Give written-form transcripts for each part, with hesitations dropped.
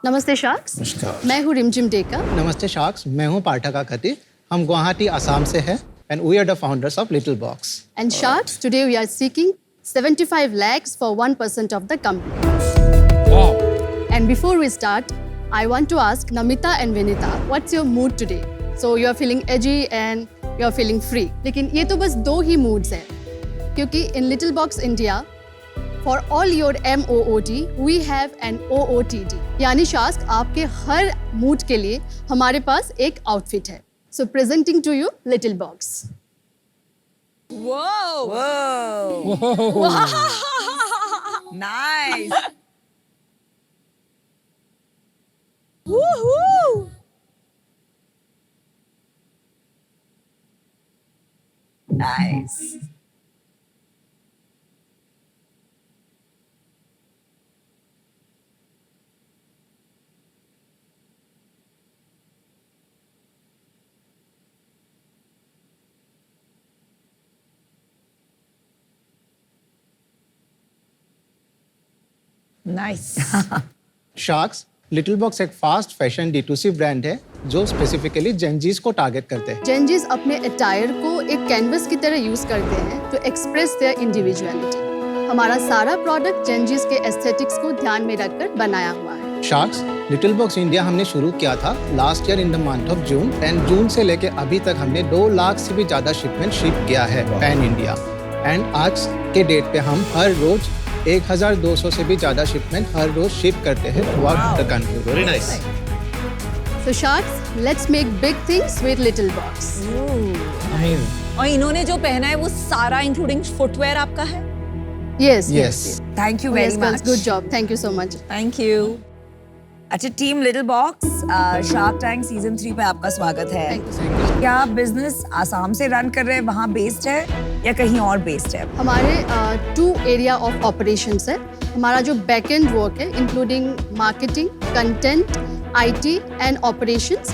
नमस्ते शार्क्स। नमस्कार। मैं हूँ रिमझिम डेका। नमस्ते शार्क्स, मैं हूँ पाठक आकती। हम गुवाहाटी असम से हैं and we are the founders of Little Box. And Sharks, today we are seeking 75 lakhs for 1% of the company. Wow. And before we start, I want to ask Namita and Vinita, what's your mood today? So you are feeling edgy and you are feeling free. लेकिन ये तो बस दो ही moods हैं, क्योंकि in Little Box India, for all your MOOT, we have an OOTD. यानी शास्क आपके हर mood के लिए हमारे पास एक आउटफिट है. So presenting to you Little Box. Whoa! Whoa! Whoa. Wow! Nice! Woohoo! Nice. Nice. Sharks little box एक fast fashion D2C brand है जो स्पेसिफिकली जेनजीज को टारगेट करते हैं। जेनजीज अपने अटायर को एक कैनवस की तरह यूज करते हैं टू एक्सप्रेस देयर इंडिविजुअलिटी. हमारा सारा प्रोडक्ट जेनजीज के एस्थेटिक्स को ध्यान में रखकर बनाया हुआ है. शार्क्स लिटिल बॉक्स इंडिया हमने शुरू किया था last year in the month of June and June से लेके अभी तक हमने 2 लाख से भी ज्यादा शिपमेंट शिप किया है पैन इंडिया. एंड आज के डेट पे हम हर रोज 1200 से भी ज्यादा शिपमेंट हर रोज शिप करते हैं throughout the country. Very nice. So Sharks, let's make big things with Little Box. Amazing. और इन्होंने जो पहना है वो सारा इंक्लूडिंग फुटवेयर आपका है? Yes. Yes. Thank you Yes, very girls, much. good job. Thank you so much. Thank you. अच्छा team little box shark tank season 3 पे आपका स्वागत है. Thank you so much. क्या आप बिजनेस आसाम से रन कर रहे हैं, वहाँ बेस्ड है या कहीं और बेस्ड है? हमारे 2 एरिया ऑफ ऑपरेशंस है. हमारा जो बैक एंड वर्क है including marketing, content, IT and operations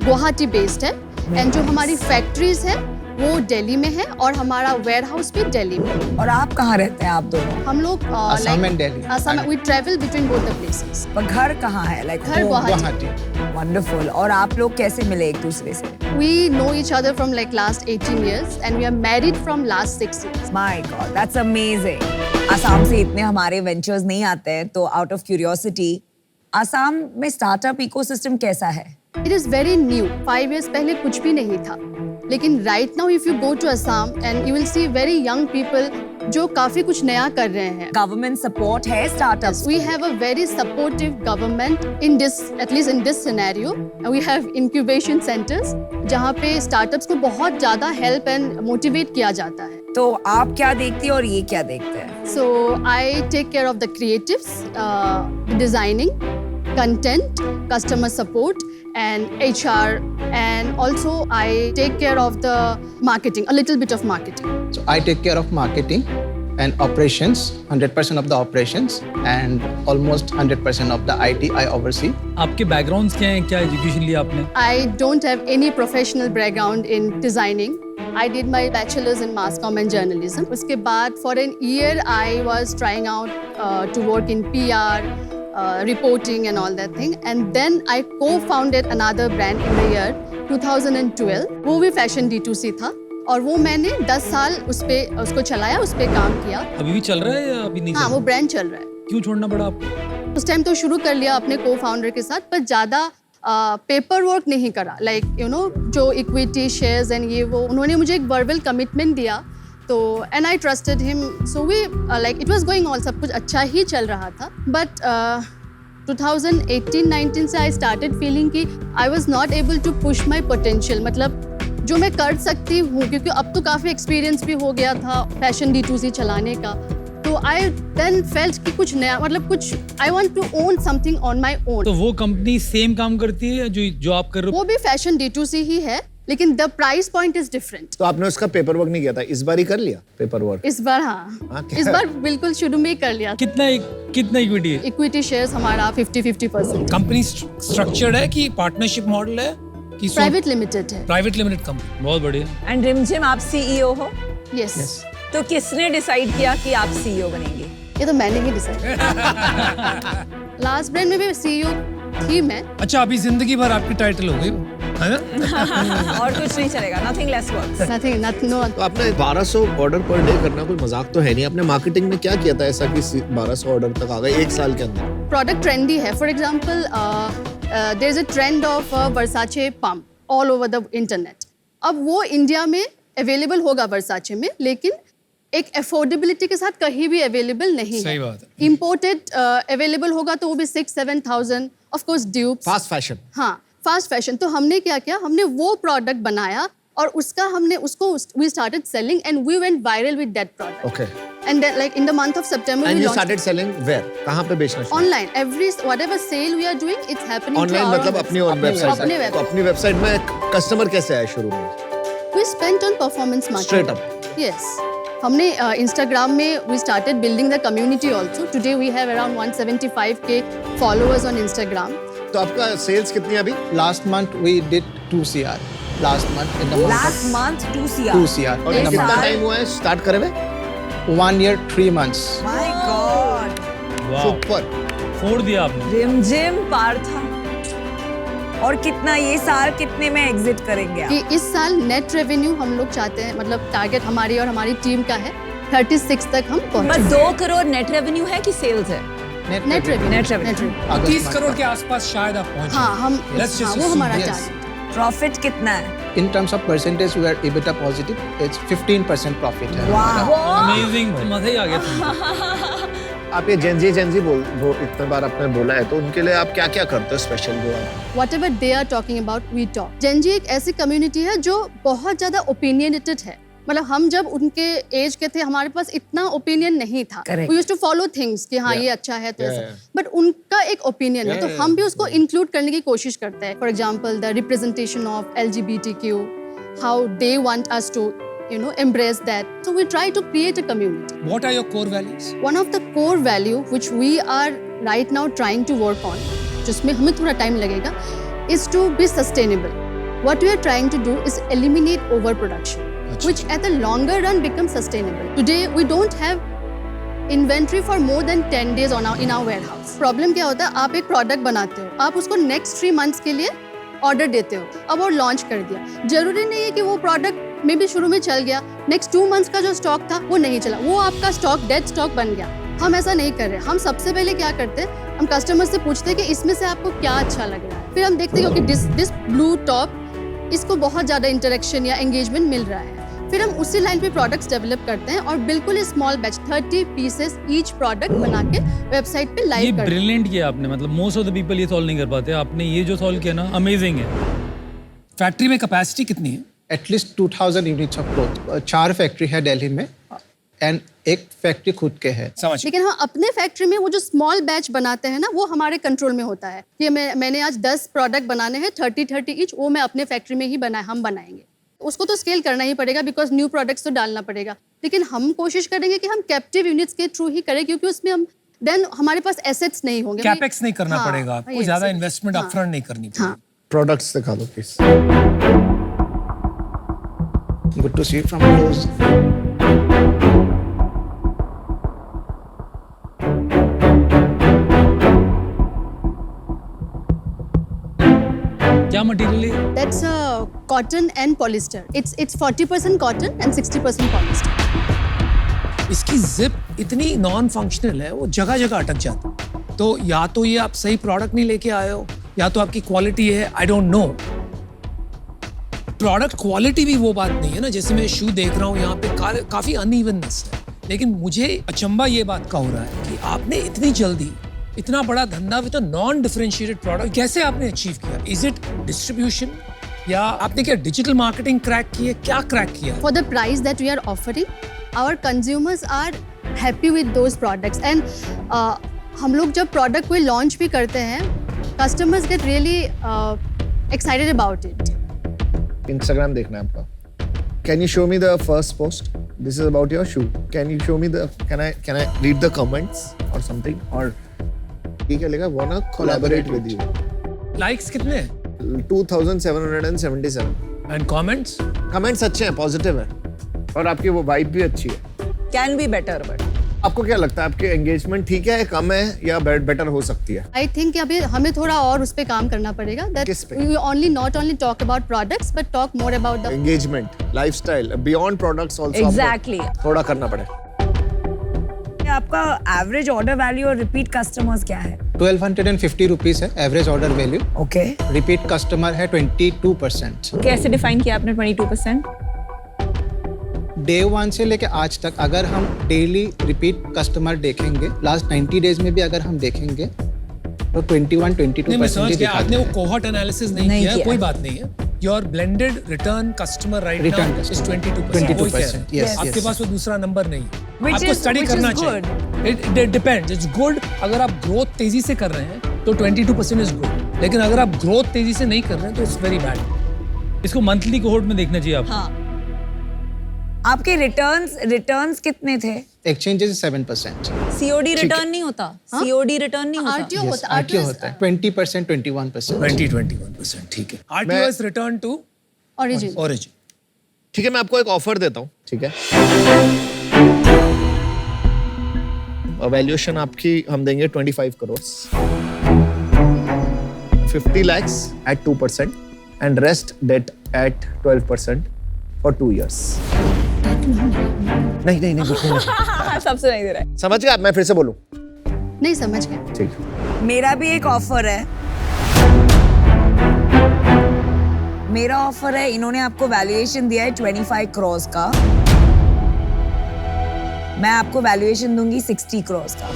Guwahati based है. एंड जो हमारी फैक्ट्रीज है वो दिल्ली में है और हमारा वेयरहाउस भी दिल्ली में है. और आप कहाँ रहते हैं आप दोनों? हम लोग Assam and Delhi. Assam we travel between both the places. पर घर कहाँ है? लाइक घर गुवाहाटी. गुवाहाटी. वंडरफुल. और आप लोग कैसे मिले एक दूसरे से? We know each other from like last 18 years and we are married from last 6 years. My God, that's amazing. Assam से इतने हमारे वेंचर्स नहीं आते हैं, तो आउट ऑफ क्यूरियोसिटी आसाम में स्टार्टअप इकोसिस्टम कैसा है? It is very new. 5 years पहले कुछ भी नहीं था. लेकिन right now if you go to Assam and you will see very young people जो काफी कुछ नया कर रहे हैं. गवर्नमेंट सपोर्ट है startups? We have a very supportive government in this, at least in this scenario. And we have incubation centers जहाँ पे startups को बहुत ज़्यादा help and motivate किया जाता है. तो आप क्या देखती हैं और ये क्या देखते हैं? So I take care of the creatives, designing, content, customer support, and HR, and also I take care of the marketing, a little bit of marketing. So I take care of marketing and operations, 100% of the operations and almost 100% of the IT I oversee. आपके backgrounds क्या हैं? क्या education लिया आपने? I don't have any professional background in designing. I did my bachelor's in mass comm and journalism. उसके बाद for an year I was trying out to work in PR, reporting and all that thing. And then I co-founded another brand in the year 2012. वो भी fashion D2C था और वो मैंने 10 साल उसको चलाया, उस पे काम किया. अभी भी चल रहा है या अभी नहीं? हाँ, चल वो रहा? ब्रांड चल रहा है. क्यों छोड़ना पड़ा आपको? उस टाइम तो शुरू कर लिया अपने को-फाउंडर के साथ, पर ज़्यादा पेपर वर्क नहीं करा. लाइक यू नो जो इक्विटी शेयर्स एंड ये वो उन्होंने मुझे एक वर्बल कमिटमेंट दिया, तो and I trusted him. So we like it was going all, सब कुछ अच्छा ही चल रहा था. बट 2018-19 से आई स्टार्टेड फीलिंग कि I was not able to push my potential. मतलब जो मैं कर सकती हूँ, क्योंकि अब तो काफ़ी एक्सपीरियंस भी हो गया था फैशन D2C चलाने का. तो आई देन फेल्ट कि कुछ नया, मतलब कुछ I want to own something on my own. तो वो कंपनी सेम काम करती है जो आप कर रहे हो? वो भी फैशन D2C ही है, लेकिन the price point is different. तो आपने उसका पेपर वर्क नहीं किया था, इस बार ही कर लिया पेपर वर्क? इस बार हाँ, क्या? इस बार बिल्कुल शुरू में ही कर लिया. कितना इक्विटी है? इक्विटी शेयर्स हमारा 50-50%. कंपनी स्ट्रक्चर्ड है कि पार्टनरशिप मॉडल है कि प्राइवेट लिमिटेड है. Private limited company? बहुत बढ़िया. एंड रिमझिम आप CEO हो? यस. तो किसने डिसाइड किया कि आप CEO बनेंगे? ये तो मैंने ही डिसाइड. लास्ट ब्रांड में भी CEO थीम है। अच्छा, अभी जिंदगी भर आपकी टाइटल हो गई वो, है ना? और कुछ नहीं चलेगा, nothing less works. Nothing, no. तो आपने 1200 ऑर्डर पर डे करना कोई मजाक तो है नहीं। आपने मार्केटिंग में क्या किया था ऐसा कि 1200 ऑर्डर तक आ गए एक साल के अंदर? Product trendy है. For example, there is a trend of Versace pump all over the internet. अब वो इंडिया में अवेलेबल होगा Versace में, लेकिन एक अफोर्डेबिलिटी के साथ कहीं भी अवेलेबल नहीं सही है। बात है। इम्पोर्टेड अवेलेबल होगा तो वो भी 6-7,000, of course dupes. Fast fashion. हाँ, फास्ट फैशन। तो हमने क्या किया, हमने वो प्रोडक्ट बनाया और उसको we started selling and we went viral with that product. Okay. And then, like in the month of September And we you launched started selling where? कहाँ पे बेचना शुरू? online. Whatever sale we are doing, it's happening online through our मतलब own अपनी website. Website अपने से। तो website. अपनी वेबसाइट में कस्टमर कैसे आए शुरू में? We spent on performance marketing. Straight up. Yes. हमने Instagram में we started building the community also. Today we have around 175k followers on Instagram. तो आपका सेल्स कितनी है अभी? Last month we did 2 CR. Last month in the month Last month 2 CR. 2 CR. और In the कितना month. Time हुआ है start करे हुए? 1 year 3 months. My God. Super. फोड़ दिया आपने। रिमझिम पार्था। और कितना ये साल कितने में एग्जिट करेंगे आप? कि इस साल नेट रेवेन्यू हम लोग चाहते हैं, मतलब टारगेट हमारी और हमारी टीम का है 36 तक हम बस पहुंचे। 2 करोड़ नेट रेवेन्यू है कि सेल्स है? Net revenue. Net revenue. August 30 month crore का। के आसपास शायद आप पहुंचे। हाँ, हम Let's just हाँ, वो assume, हमारा yes. टारगेट। प्रॉफिट कितना है? In terms of percentage, we are EBITDA positive. It's 15% profit है हमारा। अमेजिंग, मजा ही आ गया। आप ये जेंजी इतने बार आपने बोला है तो उनके लिए आप क्या क्या करते हो स्पेशल जो आप? Whatever they are talking about, we talk. Gen Z एक ऐसी कम्युनिटी है जो बहुत ज्यादा ओपिनियनेटेड है। मतलब हम जब उनके एज के थे, हमारे पास इतना ओपिनियन नहीं था। Correct. We used to follow things कि हाँ ये अच्छा है तो ऐसा। बट उनका एक ओपिनियन है, तो हम भी उसको इंक्लूड करने की कोशिश करते हैं। For example the representation of LGBTQ, how they want us to embrace that. So we try to create a community. What are your core values? One of the core value which we are right now trying to work on, जिसमें हमें थोड़ा time लगेगा, is to be sustainable. What we are trying to do is eliminate overproduction, which at the longer run becomes sustainable. Today we don't have inventory for more than 10 days in our warehouse. Problem क्या होता है, आप एक product बनाते हो, आप उसको next 3 months के लिए ऑर्डर देते हो, अब वो लॉन्च कर दिया। जरूरी नहीं है कि वो प्रोडक्ट में भी शुरू में चल गया, नेक्स्ट 2 मंथ्स का जो स्टॉक था वो नहीं चला, वो आपका स्टॉक डेड स्टॉक बन गया। हम ऐसा नहीं कर रहे। हम सबसे पहले क्या करते हैं, हम कस्टमर से पूछते हैं कि इसमें से आपको क्या अच्छा लग रहा है। फिर हम देखते हैं कि दिस ब्लू टॉप, इसको बहुत ज़्यादा इंटरेक्शन या एंगेजमेंट मिल रहा है। फिर हम उसी लाइन पे प्रोडक्ट्स डेवलप करते हैं और बिल्कुल small batch 30 pieces each product बना के वेबसाइट पे ये लाइव करते हैं। ब्रिलियंट किया आपने, मतलब मोस्ट ऑफ द पीपल ये सॉल्व नहीं कर पाते। आपने ये जो सॉल्व किया ना, अमेजिंग है। फैक्ट्री में कैपेसिटी कितनी है? At least 2000 units of growth. 4 factory है दिल्ली में एंड एक फैक्ट्री खुद के है। समझ। लेकिन हाँ, अपने फैक्ट्री में वो जो स्मॉल बैच बनाते हैं ना, वो हमारे कंट्रोल में होता है कि मैंने आज 10 प्रोडक्ट बनाने हैं 30 ईच, वो मैं अपने फैक्ट्री में ही हम बनाएंगे। उसको तो स्केल करना ही पड़ेगा बिकॉज न्यू प्रोडक्ट्स तो डालना पड़ेगा, लेकिन हम कोशिश करेंगे कि हम कैप्टिव यूनिट्स के थ्रू ही करें, क्योंकि उसमें हम देन हमारे पास एसेट्स नहीं होंगे। कैपेक्स नहीं करना हाँ, पड़ेगा आपको, yes, ज्यादा yes, इन्वेस्टमेंट हाँ, अपफ्रंट नहीं करनी पड़ेगी। हाँ। प्रोडक्ट्स दिखा दो please. Good to see from close. क्या मटेरियल है? That's cotton and polyester. It's 40% cotton and 60% polyester. इसकी जिप इतनी नॉन फंक्शनल है, वो जगह जगह अटक जाती है। तो या तो ये आप सही प्रोडक्ट नहीं लेके आए हो, या तो आपकी क्वालिटी है, I don't know. Product quality भी वो बात नहीं है ना। जैसे मैं शू देख रहा हूँ यहाँ पे काफी अनइवननेस है, लेकिन मुझे अचंबा ये बात का हो रहा है कि आपने इतनी जल्दी इतना बड़ा धंधा विद नॉन डिफरेंशिएटेड प्रोडक्ट कैसे आपने अचीव किया? इज इट डिस्ट्रीब्यूशन, या आपने क्या डिजिटल मार्केटिंग क्रैक की है? क्या क्रैक किया? For the price that we are offering, our consumers are happy with those products. And हम लोग जब प्रोडक्ट कोई लॉन्च भी करते हैं, customers get really excited about it. Instagram देखना है आपका। Can you show me the first post? This is about your shoe. Can you show me the? Can I read the comments or something? Or ये क्या लिखा? Wanna collaborate with you. Likes कितने हैं? 2777. And comments? Comments अच्छे हैं, positive है, और आपकी वो वाइब भी अच्छी है। Can be better, but आपको क्या लगता है आपकी एंगेजमेंट ठीक है, कम है या बेटर हो सकती है? आई थिंक अभी हमें थोड़ा और उस पर काम करना पड़ेगा दैट किस पे? We only not only talk about products but talk more about the engagement, lifestyle, beyond products also Exactly. थोड़ा करना पड़े। आपका एवरेज ऑर्डर वैल्यू और रिपीट कस्टमर्स क्या है? 1250 रुपीस है average order value. Okay, repeat customer है 22%। कैसे डिफाइन किया आपने 22%? डे 1 से लेके आज तक अगर हम डेली रिपीट कस्टमर देखेंगे, लास्ट 90 डेज में भी अगर हम देखेंगे तो 21-22% नहीं, मैं समझ ही गया, दिखाते आपने वो हैं। कोहॉर्ट एनालिसिस नहीं नहीं किया है, किया। कोई बात नहीं है। Your blended return customer right Return now is customer, 22%। वही कह रहे 22%, हैं। yes, आपके yes. पास वो दूसरा नंबर नहीं है, Which आपको is- स्टडी which is करना good. चाहिए। इट डिपेंड्स, इट्स गुड अगर आप ग्रोथ तेजी से कर रहे हैं तो 22% इज गुड, लेकिन अगर आप ग्रोथ तेजी से नहीं कर रहे हैं तो इट्स वेरी बैड। इसको मंथली कोहोर्ट में देखना चाहिए आपको। हाँ। आपके रिटर्न्स कितने थे? एक्सचेंजेस 7%। सीओडी रिटर्न नहीं होता, सीओडी रिटर्न नहीं होता। आरटीओ Yes, होता RTO होता है 20%, 21%। 21%, ठीक है। RTO is return to origin. Origin. ठीक है, मैं आपको एक ऑफर देता हूँ, ठीक है? वैल्यूएशन आपकी हम देंगे 25 crore, 50 lakhs at 2% and rest debt at 12% for 2 years. नहीं नहीं नहीं बिल्कुल नहीं। सब सुनाई दे रहा है। समझ गए आप? मैं फिर से बोलूं? नहीं समझ गए। ठीक। मेरा भी एक ऑफर है। मेरा ऑफर है, इन्होंने आपको वैल्यूएशन दिया है 25 करोड़ का, मैं आपको वैल्यूएशन दूंगी 60 करोड़ का।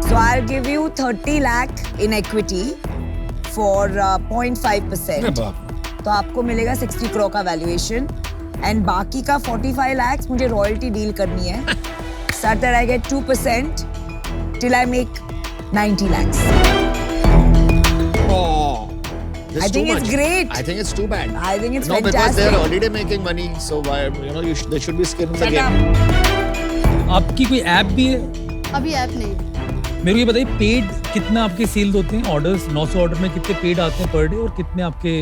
So I'll give you 30 lakh in equity for 0.5%. तो आपको मिलेगा 60 करोड़ का वैल्यूएशन एंड बाकी का 45 lakhs मुझे रॉयल्टी डील करनी है such that I get 2% till I make 90 lakhs. This I is think too it's much. great. I think it's too bad. I think it's No, because they are fantastic. already making money, so why, there should be skin in the Shut game. up. आपकी कोई app भी है? अभी app नहीं। मेरे को ये बताइए, पेड कितना आपके सेल होते हैं? ऑर्डर्स 900 ऑर्डर में कितने पेड आते हैं पर डे और कितने आपके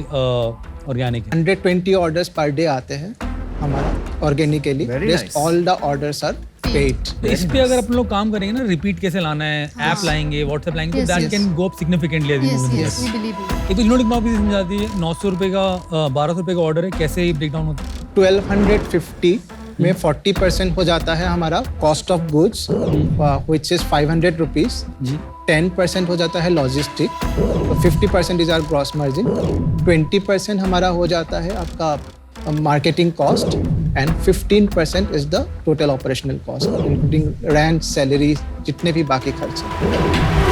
ऑर्गेनिक हैं? 120 ऑर्डर्स पर डे आते हैं हमारा organically. Very Rest nice. all the orders are paid. तो इस पे अगर अपन लोग काम करेंगे ना, रिपीट कैसे लाना है, ऐप लाएंगे, व्हाट्सएप लाएंगे, तो Yes, that yes. Can go up significantly as we yes move in yes we believe you. ये तो यूनिट इकोनॉमिक्स समझा दी है। 900 रुपए का 1200 रुपए का ऑर्डर है, कैसे ब्रेक डाउन होता है? 1250 में 40% हो जाता है हमारा cost of goods which is 500 rupees. 10% हो जाता है लॉजिस्टिक, तो 50% इज आवर ग्रॉस मार्जिन। 20% हमारा हो जाता है आपका marketing cost and 15% is the total operational cost including rent, salary, जितने भी बाकी खर्च हैं।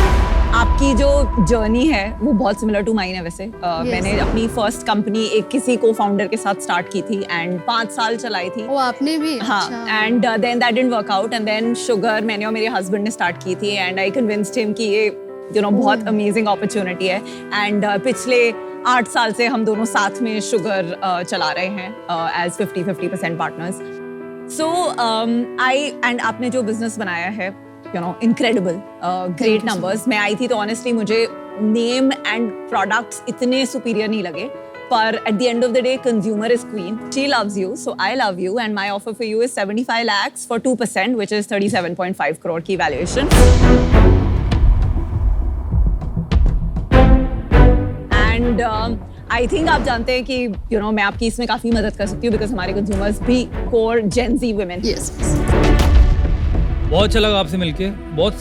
आपकी जो जर्नी है वो बहुत सिमिलर टू माइन है वैसे। मैंने अपनी फर्स्ट कंपनी एक किसी को फाउंडर के साथ स्टार्ट की थी एंड 5 साल चलाई थी। वो आपने भी? हाँ, and then that didn't work out and then sugar मैंने और मेरे हस्बैंड ने स्टार्ट की थी एंड आई कन्विंस्ड हिम कि ये बहुत अमेजिंग अपॉर्चुनिटी है एंड पिछले 8 साल से हम दोनों साथ में शुगर चला रहे हैं एज 50-50% पार्टनर्स। सो आपने जो बिजनेस बनाया है incredible, great numbers. मैं आई थी तो honestly मुझे name and products इतने superior नहीं लगे, पर at the end of the day consumer is queen. She loves you, so I love you, and my offer for you is 75 lakhs for 2%, which is 37.5 crore की valuation. And I think आप जानते हैं कि मैं आपकी इसमें काफी मदद कर सकती हूँ because हमारे consumers भी core Gen Z women. Yes. बहुत अच्छा लगा आपसे मिलके। बहुत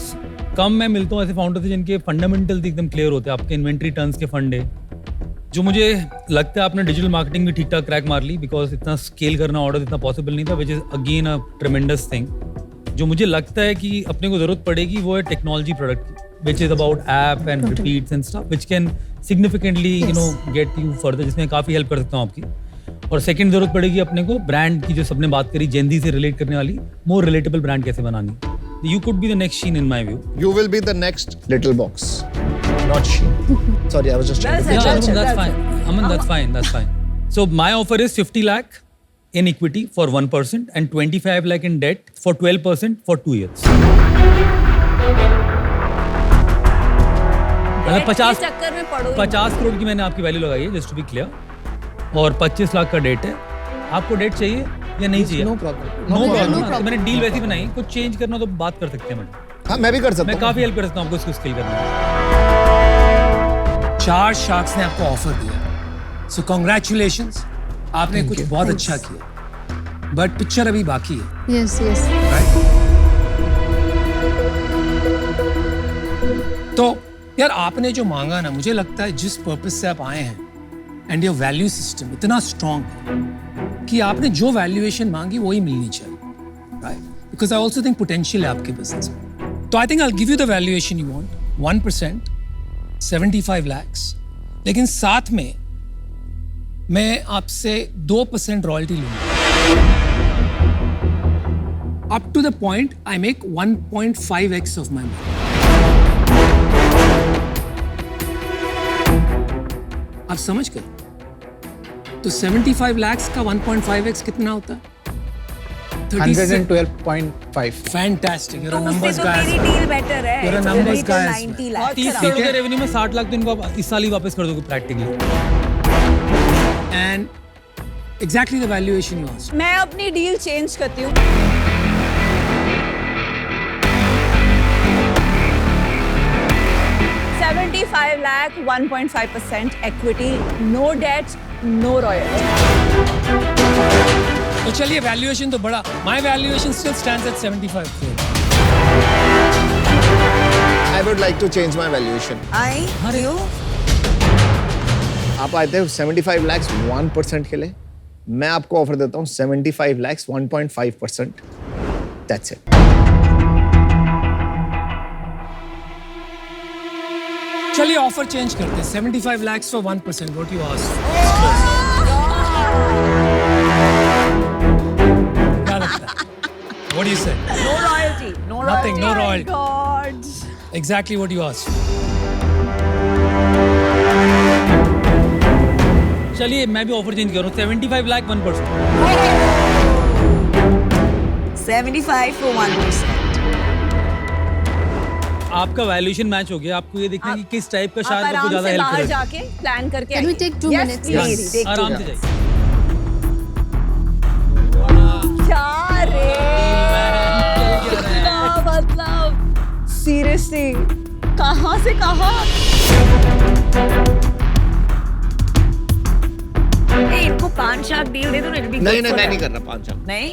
कम मैं मिलता हूँ ऐसे फाउंडर से जिनके फंडामेंटल्स एकदम क्लियर होते हैं। आपके इन्वेंट्री टर्न्स के फंड है, जो मुझे लगता है आपने डिजिटल मार्केटिंग भी ठीक ठाक क्रैक मार ली, बिकॉज इतना स्केल करना ऑर्डर इतना पॉसिबल नहीं था, which is again a ट्रेमेंडस thing. जो मुझे लगता है कि अपने को जरूरत पड़ेगी वो है टेक्नोलॉजी प्रोडक्ट की, which is about app and repeats and stuff which can significantly get you further, जिसमें काफ़ी हेल्प कर सकता हूँ आपकी। और सेकंड जरूरत पड़ेगी अपने को ब्रांड की, जो सबने बात करी जेनजी से रिलेट करने वाली, मोर रिलेटेबल ब्रांड कैसे बनानी। You could be the next Shein in my view. You will be the next little box, not she. Sorry, I was just trying to Well Yeah, said. Aman, that's fine. Aman, that's fine. That's fine. So my offer is 50 lakh in equity for 1% and 25 lakh in debt for 12% for 2 years. मतलब 50 चक्कर में पड़ो। 50 करोड़ की मैंने आपकी value लगाई है, just to be clear, और 25 लाख का डेट है। आपको डेट चाहिए या नहीं चाहिए? No problem no problem. problem. तो मैंने डील वैसी बनाई, कुछ चेंज करना तो बात कर सकते हैं मैडम। हाँ मैं भी कर सकता मैं हूँ। काफी हेल्प कर सकता हूँ आपको इसको स्किल करने में। 4 शार्क्स ने आपको ऑफर दिया, सो कॉन्ग्रेचुलेशंस, आपने कुछ बहुत अच्छा किया, बट पिक्चर अभी बाकी है, Yes, yes. राइट? तो यार आपने जो मांगा ना, मुझे लगता है जिस पर्पस से आप आए हैं एंड योर वैल्यू सिस्टम इतना स्ट्रांग है कि आपने जो वैल्यूएशन मांगी वही मिलनी चाहिए, right? Because I also think potential है आपके बिजनेस में। तो I think I give you the valuation you want, 1%, 75 lakhs, लेकिन साथ में मैं आपसे 2% रॉयल्टी लूंगा, up to the point I make 1.5x of my money. आप समझ गए? तो 75 lakhs का 1.5x कितना होता है? 112.5 Fantastic. You're a तो उससे numbers तो guy. मेरी डील बेटर है। You're a तो numbers मेरी तो guy as 90 well. Lakh. 30 crore के रेवेन्यू में 60 लाख तो इनको आप इस साल ही वापस कर दोगे practically. And exactly the valuation you asked. मैं अपनी डील चेंज करती हूँ। $75 lakh, 1.5% equity, no debt, no royalty. तो चलिए वैल्यूएशन तो बड़ा, my valuation still stands at 75 crore. I would like to change my valuation. आई क्यों? आप आए थे 75 lakhs 1% के लिए, मैं आपको ऑफर देता हूँ 75 lakhs 1.5%. That's it. चलिए ऑफर चेंज करते हैं, 75 lakhs for 1%. What you asked? क्या लगता है? What do you say? No royalty, no royalty. Nothing, no royalty. God. Exactly what you asked. चलिए मैं भी ऑफर चेंज कर रहा हूँ, 75 लाख 1%। 75 for 1%. आपका वैल्यूएशन मैच हो गया, आपको ये देखना है कि किस टाइप का आप शायद आपको आराम ज्यादा से हेल्प बाहर करेगा। जाके प्लान करके Can we आइए। take 2 Yes, minutes? please. Yes. Take आराम 2 से जाइए। क्या रे? क्या मतलब? Seriously, कहाँ से कहाँ? ए, इनको 5 लाख डील दे दो ना, it'll be good नहीं for मैं them. नहीं कर रहा 5 लाख। नहीं?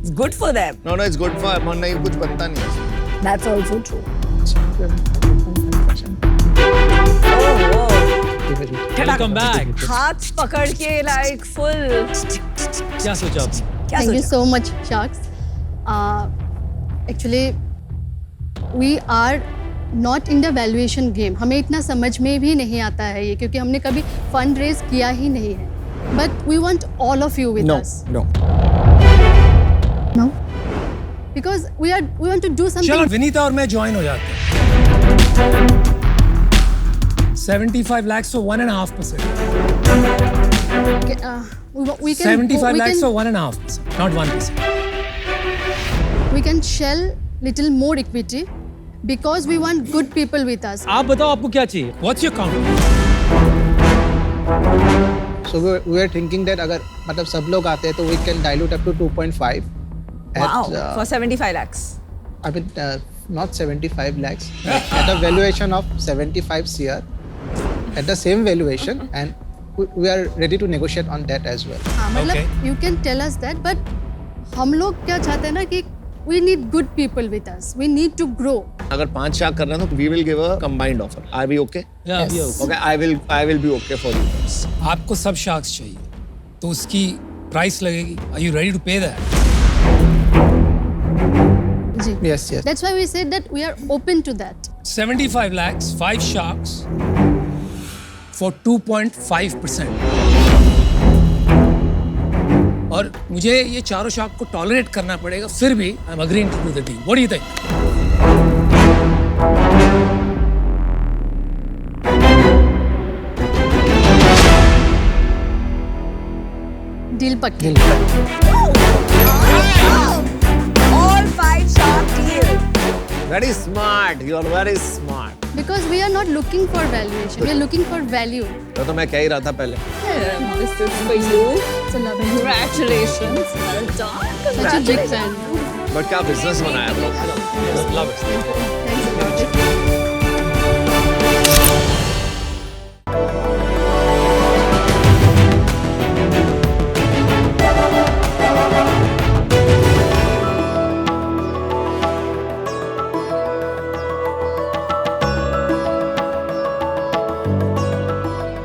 It's good for them. No, it's good for नहीं कुछ बनता नहीं है। That's also true. Welcome back. हाथ पकड़ के like full. क्या सोचा आपने? क्या Thank you सोचा? so much, Sharks. Actually, we are not in the valuation game. हमें इतना समझ में भी नहीं आता है ये, क्योंकि हमने कभी फंड रेज किया ही नहीं है. But we want all of you with No, us. no. No? Because we want to do something. चलो विनीता और मैं ज्वाइन हो जाते हैं। 75 lakhs for 1.5%. We can 75 we lakhs can, for 1.5%, not 1%. we can shell little more equity because we want good people with us. आप बताओ आपको क्या चाहिए? What's your count? So we were thinking that अगर मतलब सब लोग आते हैं तो we can dilute up to 2.5 Wow, at for 75 lakhs. I mean not 75 lakhs at a valuation of 75 CR at the same valuation, and we are ready to negotiate on that as well. हाँ, मतलब Okay. you can tell us that, but हम लोग क्या चाहते हैं ना कि we need good people with us. We need to grow. अगर 5 लाख कर रहे हैं तो we will give a combined offer. Are we okay? या अभी आओ। Okay, I will be okay for you guys. आपको सब शार्क्स चाहिए, तो उसकी प्राइस लगेगी. Are you ready to pay that? Ji. Yes, yes. That's why we said that we are open to that. 75 lakhs, 5 sharks for 2.5%. और मुझे ये चारों शार्क को टॉलरेट करना पड़ेगा, फिर भी I am agreeing to do the deal. What do you think? Deal पक्की. All 5 shark deal. Very smart. You are very smart. Because we are not looking for valuation, we are looking for value. तो मैं कह ही रहा था पहले. This is for you. It's a love and Congratulations. Well done. such a big fan. But क्या business बनाया bro? Love it. Thanks a lot.